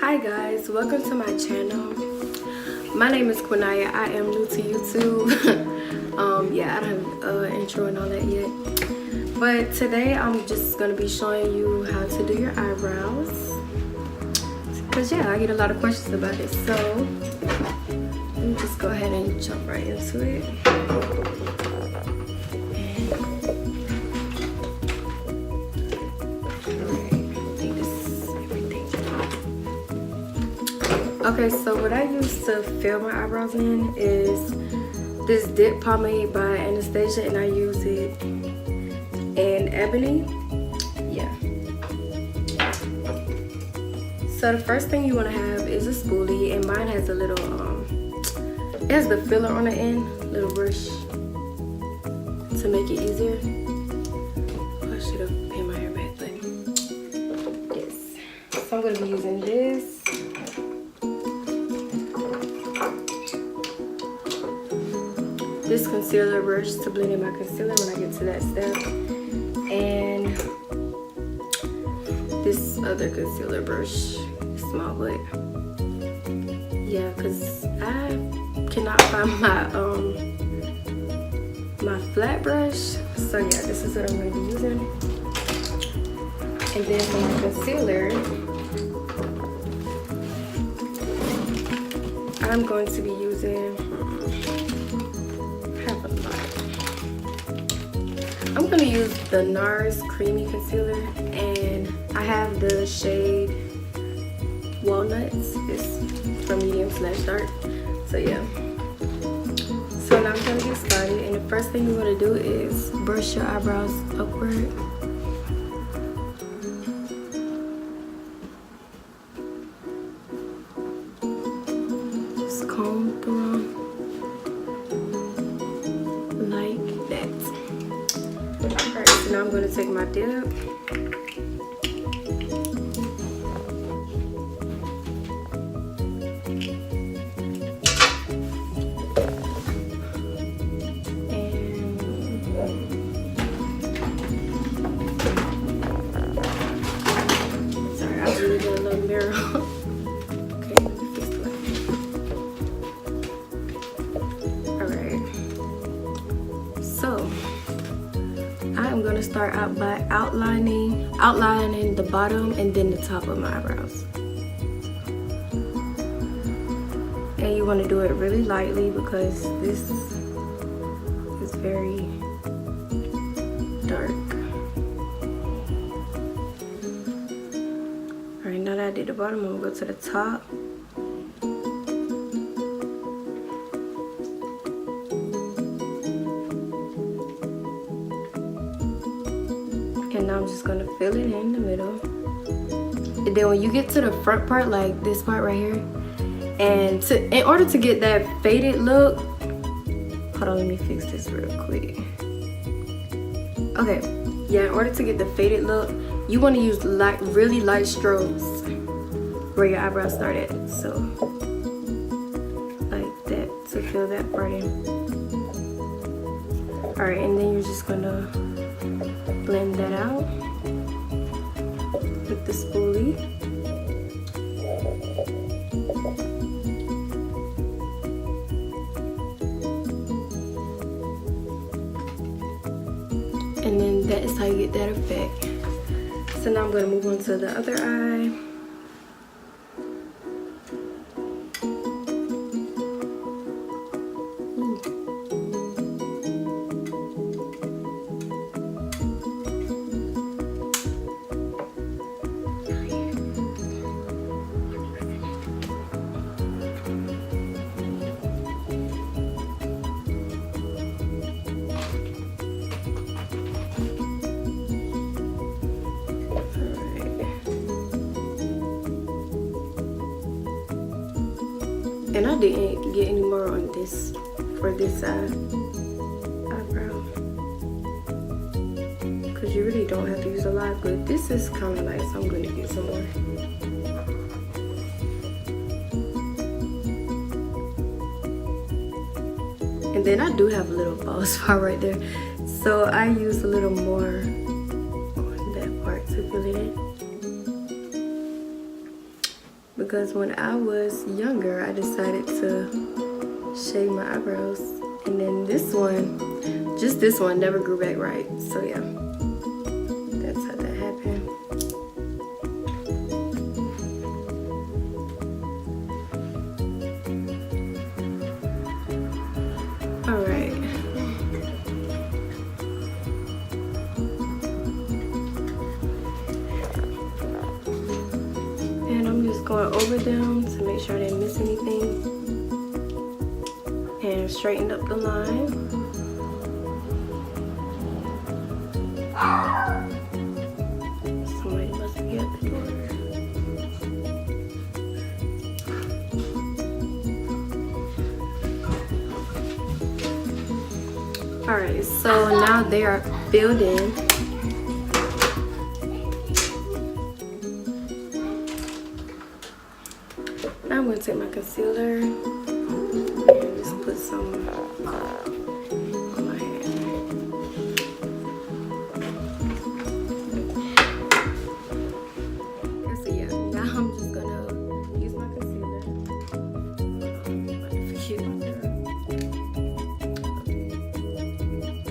Hi guys, welcome to my channel. My name is Quinniahh. I am new to YouTube. Yeah, I don't have an intro and all that yet. But today I'm just gonna be showing you how to do your eyebrows. Cause yeah, I get a lot of questions about it. So let me just go ahead and jump right into it. Okay, so what I use to fill my eyebrows in is this dip pomade by Anastasia, and I use it in Ebony. Yeah. So the first thing you want to have is a spoolie, and mine has a little it has the filler on the end, little brush to make it easier. Oh, I should have pinned my hair back, but yes. So I'm gonna be using this. This concealer brush to blend in my concealer when I get to that step, and this other concealer brush, small, but yeah, cause I cannot find my flat brush, so yeah, this is what I'm going to be using. And then for my concealer, I'm going to be using. I'm gonna use the NARS creamy concealer, and I have the shade Walnut. It's for medium/dark. So yeah. So now I'm gonna get started, and the first thing you want to do is brush your eyebrows upward. Just comb through them like that. Alright, so now I'm going to take my dip. Sorry, I really did a little mirror. Okay, let me fix the light. Alright. So I'm gonna start out by outlining the bottom and then the top of my eyebrows. And you want to do it really lightly because this is very dark. Alright, now that I did the bottom, I'm gonna go to the top. And now I'm just gonna fill it in the middle. And then when you get to the front part, like this part right here, and in order to get that faded look, hold on, let me fix this real quick. Okay, yeah, in order to get the faded look, you want to use really light strokes where your eyebrows start at. So like that to fill that part in. Alright, and then you're just gonna blend that out with the spoolie. And then that is how you get that effect. So now I'm going to move on to the other eye. And I didn't get any more on this for this eyebrow, because you really don't have to use a lot, but this is kind of light, so I'm going to get some more. And then I do have a little bald spot right there, so I use a little more on that part to fill it in. because when I was younger, I decided to shave my eyebrows, and then this one, just this one, never grew back right. So yeah, that's how that happened. All right. And I'm just going over them to make sure I didn't miss anything. And straighten up the line. Somebody must be at the door. Alright, so now they are filled in. Now I'm going to take my concealer and just put some on my hair. So yeah, now I'm just going to use my concealer.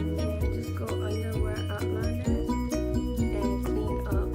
And just go under where I outlined it and clean up.